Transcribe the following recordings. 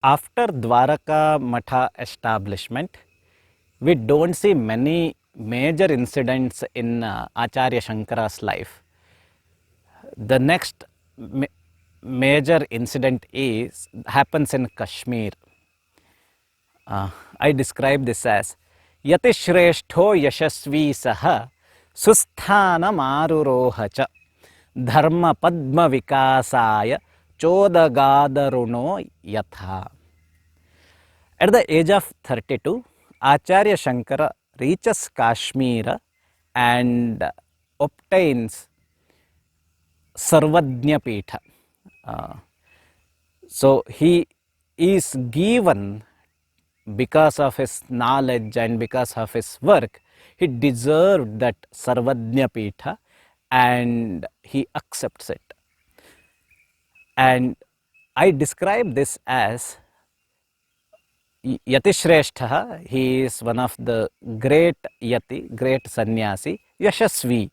After Dwaraka Matha establishment, we don't see many major incidents in Acharya Shankara's life. The next major incident happens in Kashmir. I describe this as Yati Shrestho Yashasvi Saha Susthanamaruroha cha Dharma Padma Vikasaya Chodagadaruno Yatha. At the age of 32, Acharya Shankara reaches Kashmir and obtains Sarvajna Pitha. So he is given, because of his knowledge and because of his work, he deserved that Sarvajna Pitha and he accepts it. And I describe this as Yati Shrestha. He is one of the great Yati, great sannyasi, Yashasvi.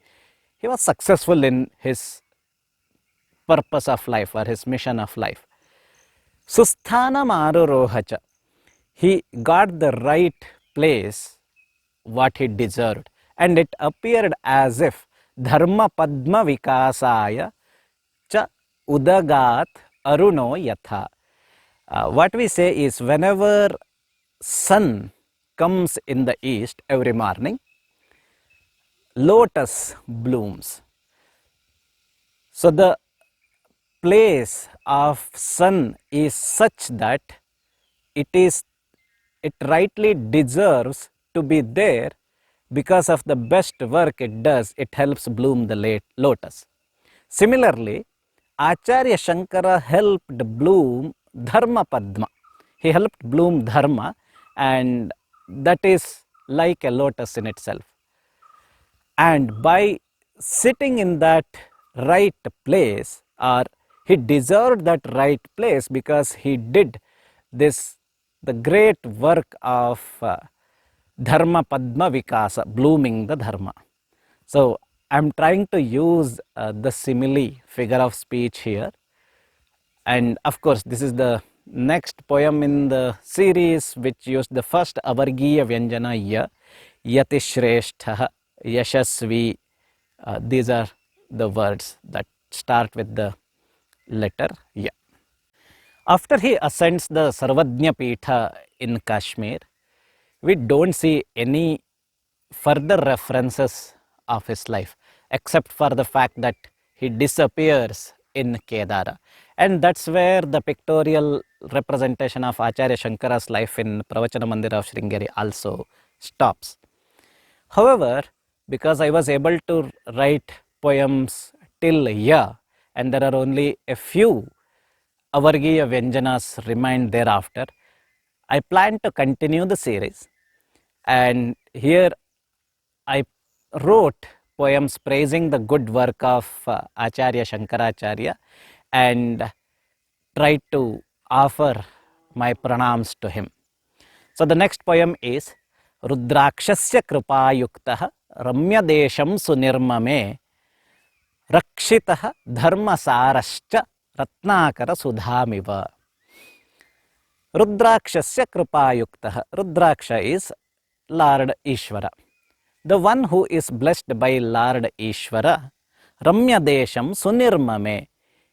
He was successful in his purpose of life or his mission of life. Susthanam arurohacha. He got the right place, what he deserved. And it appeared as if Dharma Padma Vikasaya cha udagat aruno yatha. What we say is, whenever sun comes in the east every morning, lotus blooms. So the place of sun is such that it rightly deserves to be there. Because of the best work it does, it helps bloom the lotus. Similarly, Acharya Shankara helped bloom Dharma Padma. He helped bloom Dharma, and that is like a lotus in itself. And by sitting in that right place, or he deserved that right place because he did the great work of Dharma Padma Vikasa, blooming the Dharma. So I'm trying to use the simile, figure of speech here. And of course, this is the next poem in the series which used the first Avargiya Vyanjana ya, Yati Shrestha, Yashasvi. These are the words that start with the letter ya. After he ascends the Sarvajna Pitha in Kashmir, we don't see any further references of his life, except for the fact that he disappears in Kedara. And that's where the pictorial representation of Acharya Shankara's life in Pravachana Mandira of Sringeri also stops. However, because I was able to write poems till ya, and there are only a few Avargiya Vyanjanas remained thereafter, I plan to continue the series. And here I wrote poems praising the good work of Acharya Shankaracharya and tried to offer my pranams to him. So the next poem is Rudrakshasya Kripayuktaha Ramya Desham Sunirmame Rakshitaha Dharmasarascha Ratnakara Sudhamiva. Rudrakshasya Kripayuktaha. Rudraksha is Lord Ishvara. The one who is blessed by Lord Ishvara, Ramya Desham Sunirmame.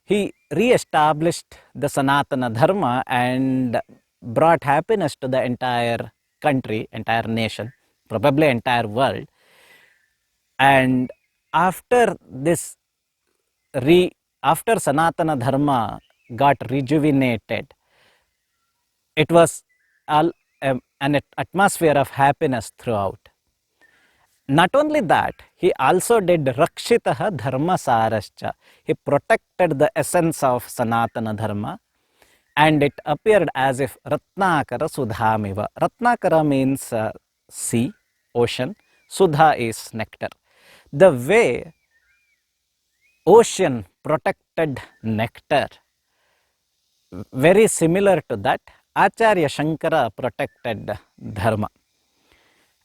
He re-established the Sanatana Dharma and brought happiness to the entire country, entire nation, probably entire world. And after this, after Sanatana Dharma got rejuvenated, it was an atmosphere of happiness throughout. Not only that, he also did Rakshitaha Dharma Sarascha. He protected the essence of Sanatana Dharma, and it appeared as if Ratnakara Sudhamiva. Ratnakara means sea, ocean. Sudha is nectar. The way ocean protected nectar, very similar to that, Acharya Shankara protected Dharma.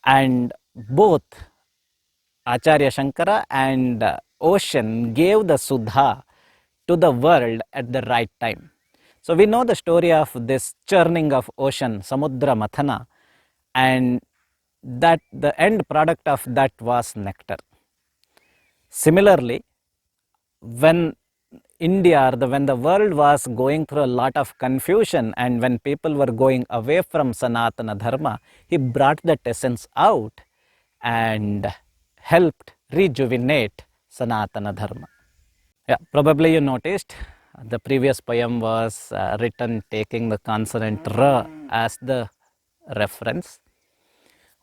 And both Acharya Shankara and ocean gave the Sudha to the world at the right time. So we know the story of this churning of ocean, Samudra Mathana, and that the end product of that was nectar. Similarly, when India, when the world was going through a lot of confusion and when people were going away from Sanatana Dharma, he brought that essence out and helped rejuvenate Sanatana Dharma. Yeah, probably you noticed the previous poem was written taking the consonant R as the reference.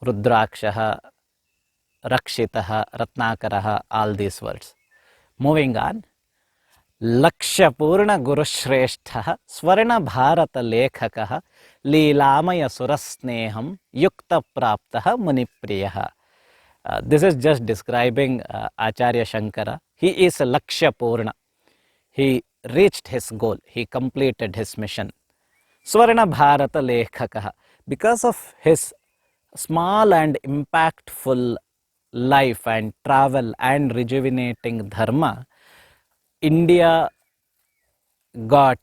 Rudrakshaha, Rakshitaha, Ratnakaraha, all these words. Moving on. लक्ष्यपूर्ण गुरुश्रेष्ठः स्वर्ण भारत लेखकः लीलामय सुरस्नेहं युक्त प्राप्तः मुनिप्रियः. This is just describing Acharya Shankara. He is Lakshya-purna. He reached his goal. He completed his mission. Swarna Bharata Lekhakah. Because of his small and impactful life and travel and rejuvenating dharma, India got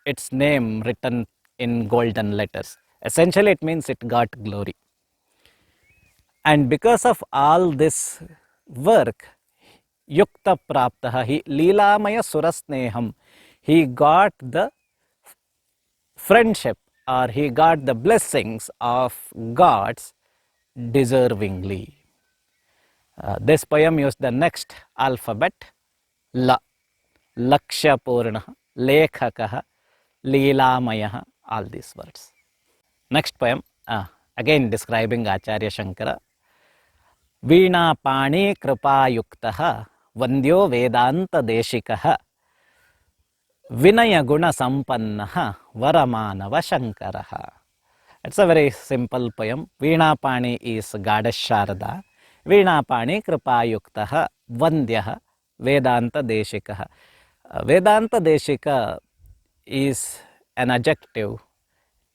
its name written in golden letters. Essentially, it means it got glory. And because of all this work, Yukta Praptaha, he Leelamaya Surasneham, he got the friendship or he got the blessings of gods deservingly. This poem used the next alphabet, La, Lakshya Purna, Lekhakaha, Leelamaya, all these words. Next poem, again describing Acharya Shankara. Veena Pani Kripayuktaha, Vandyo Vedanta Deshikaha, Vinaya Guna Sampannaha, Varamanava Shankaraha. It's a very simple poem. Veena Pani is Goddess Sharada. Veena Pani Kripayuktaha, Vandyaha, Vedanta Deshikaha. Vedanta Deshika is an adjective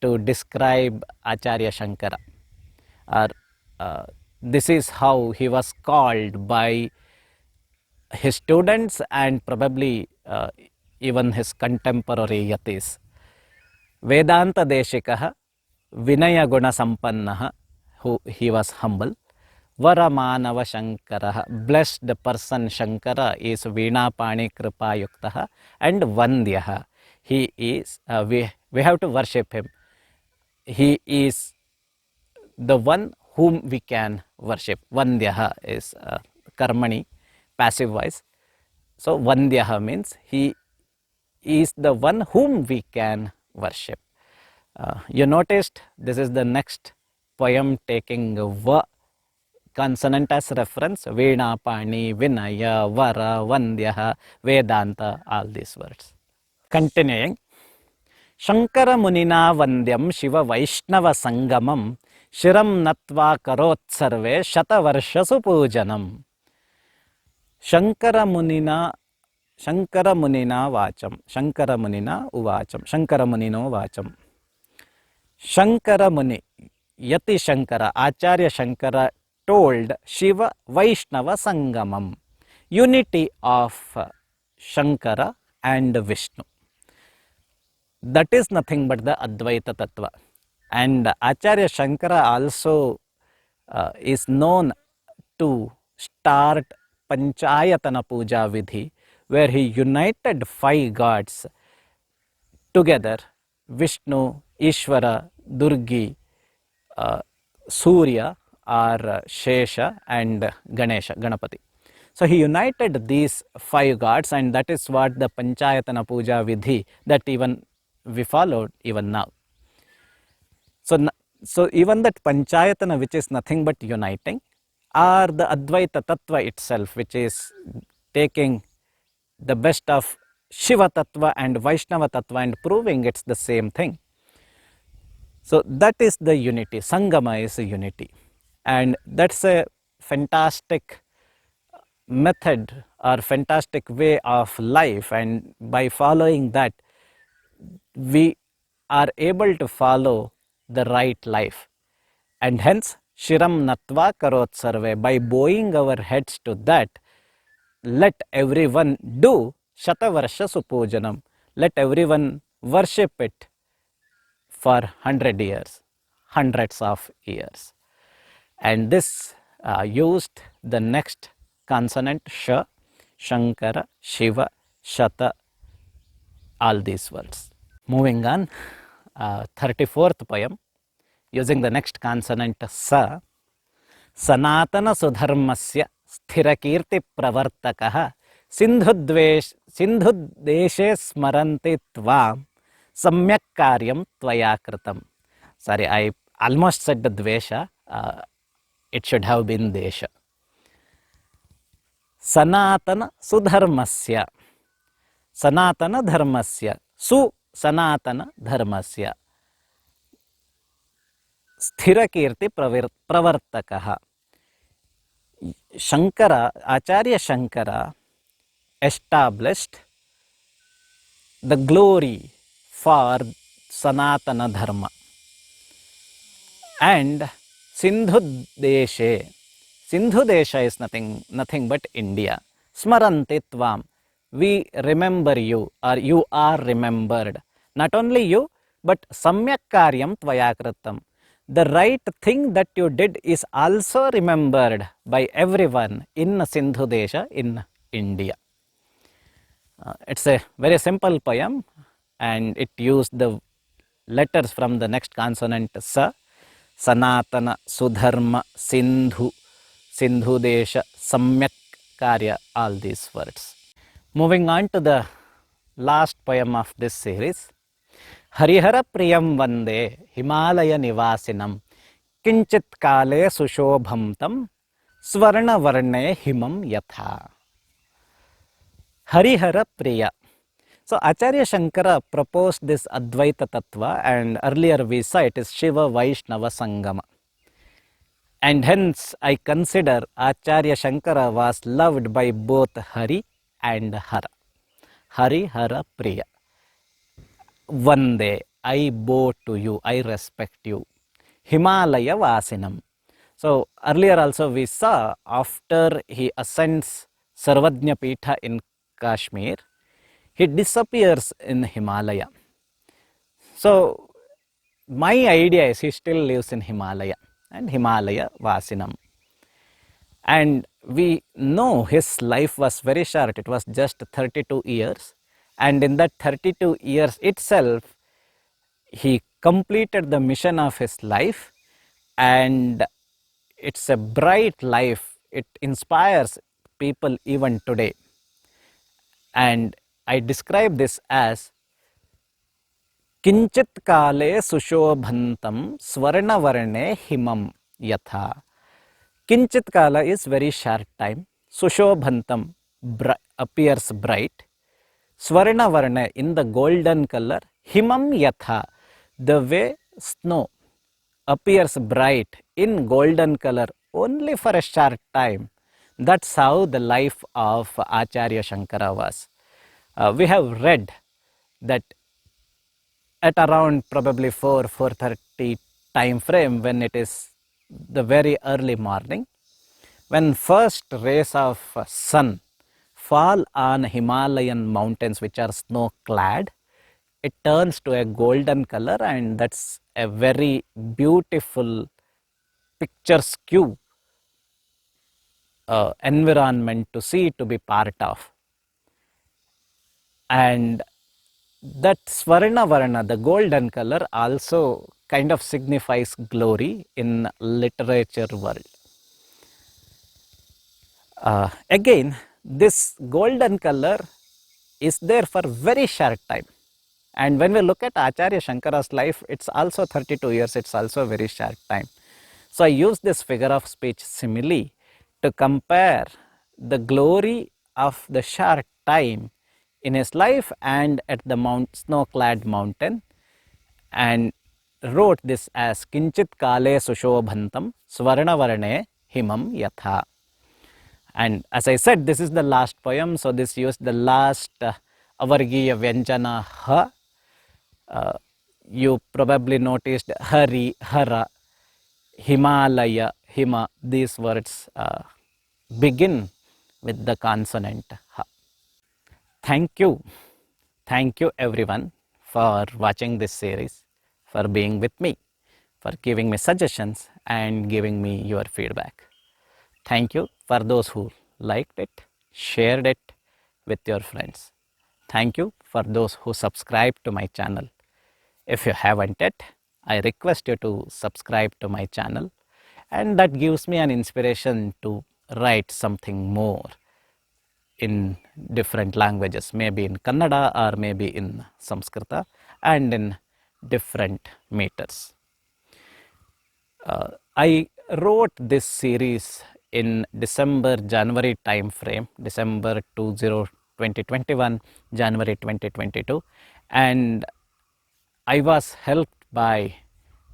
to describe Acharya Shankara. Or this is how he was called by his students and probably even his contemporary yatis. Vedanta Deshikaha, Vinaya Guna Sampannaha, who he was humble. Varamanava Shankaraha, blessed person Shankara is Veena Pani Kripa Yuktaha and Vandyaha. He is, we have to worship him. He is the one whom we can worship. Vandyaha is karmani, passive voice. So Vandyaha means he is the one whom we can worship. You noticed this is the next poem taking Va consonant as reference. Veena, Pani, Vinaya, Vara, Vandyaha, Vedanta, all these words. Continuing. Shankara Munina Vandyam Shiva Vaishnava Sangamam Shiram Natva Karotsarve Shatavarshasu Pujanam. Shankara Munina Vacham. Shankara Munina Uvacham. Shankara Munino Vacham. Shankara Muni, Yati Shankara, Acharya Shankara told Shiva Vaishnava Sangamam, unity of Shankara and Vishnu. That is nothing but the Advaita Tattva. And Acharya Shankara also is known to start Panchayatana Puja Vidhi, where he united 5 gods together: Vishnu, Ishvara, Durgi, Surya or Shesha and Ganesha, Ganapati. So he united these 5 gods, and that is what the Panchayatana Puja Vidhi that even we followed even now. So even that Panchayatana, which is nothing but uniting, or the Advaita Tattva itself, which is taking the best of Shiva Tattva and Vaishnava Tattva and proving it's the same thing. So that is the unity. Sangama is a unity. And that's a fantastic method or fantastic way of life, and by following that we are able to follow the right life. And hence Shiram Natva Karot Sarve, by bowing our heads to that, let everyone do Shatavarsha Supujanam. Let everyone worship it for 100 years, hundreds of years. And this used the next consonant sh, Shankara, Shiva, Shata, all these words. Moving on, 34th poem, using the next consonant sa, Sanatana Sudharmasya Sthirakeerti Pravartakaha Sindhudeshe Smaranti Tvam Samyak Karyam Tvaya Kritam. Sorry, I almost said the Dvesha. It should have been Desha. Sanatana Sudharmasya. Sanatana Dharmasya. Su Sanatana Dharmasya. Sthirakirti Pravartakaha. Shankara, Acharya Shankara established the glory for Sanatana Dharma. And Sindhu Deshe, Sindhu Desha is nothing but India. Smaranti Tvam, we remember you, or you are remembered. Not only you, but Samyak Karyam Tvaya Kritam. The right thing that you did is also remembered by everyone in Sindhu Desha, in India. It's a very simple poem, and it used the letters from the next consonant sa, Sanatana, Sudharma, Sindhu, Sindhu Desha, Samyak Karya, all these words. Moving on to the last poem of this series, Harihara Priyam Vande Himalaya Nivasinam Kinchit Kale Sushobhamtam Swarna Varne Himam Yatha. Harihara Priya. So Acharya Shankara proposed this Advaita Tattva, and earlier we saw it is Shiva Vaishnava Sangama. And hence I consider Acharya Shankara was loved by both Hari and Hara. Hari Hara Priya. Vande, I bow to you, I respect you. Himalaya Vasinam. So earlier also we saw after he ascends Sarvajna Pitha in Kashmir, he disappears in Himalaya. So my idea is he still lives in Himalaya, and Himalaya Vasinam. And we know his life was very short. It was just 32 years. And in that 32 years itself, he completed the mission of his life. And it's a bright life. It inspires people even today. And I describe this as Kinchit Kale Sushobhantam Swarna Varne Himam Yatha. Kinchit Kala is very short time. Sushobhantam appears bright. Swarna Varna in the golden color. Himam Yatha, the way snow appears bright in golden color only for a short time. That's how the life of Acharya Shankara was. We have read that at around probably 4:30 time frame, when it is the very early morning, when first rays of sun fall on Himalayan mountains which are snow clad, it turns to a golden color, and that's a very beautiful picturesque environment to see, to be part of. And that Swarna Varna, the golden color, also kind of signifies glory in literature world. Again, this golden color is there for very short time. And when we look at Acharya Shankara's life, it's also 32 years, it's also a very short time. So I use this figure of speech simile to compare the glory of the short time in his life and at the snow-clad mountain, and wrote this as Kinchit Kale Sushobhantam Swarna Varne Himam Yatha. And as I said, this is the last poem, so this used the last Avargiya Vyanjana Ha. You probably noticed Hari, Hara, Himalaya, Hima. These words begin with the consonant Ha. Thank you everyone for watching this series, for being with me, for giving me suggestions and giving me your feedback. Thank you for those who liked it, shared it with your friends. Thank you for those who subscribe to my channel. If you haven't yet, I request you to subscribe to my channel, and that gives me an inspiration to write something more in different languages, maybe in Kannada or maybe in Samskrutha and in different meters. I wrote this series in December January time frame, December 2021, January 2022, and I was helped by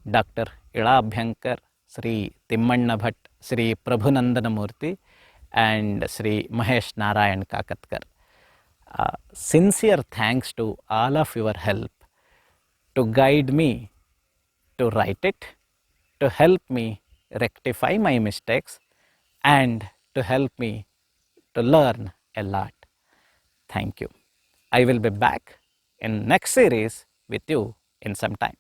Dr. Ilabhyankar, Sri Timmanna Bhatt, Sri Prabhunandana Murthy, and Sri Mahesh Narayan Kakatkar. Sincere thanks to all of your help to guide me to write it, to help me rectify my mistakes, and to help me to learn a lot. Thank you. I will be back in next series with you in some time.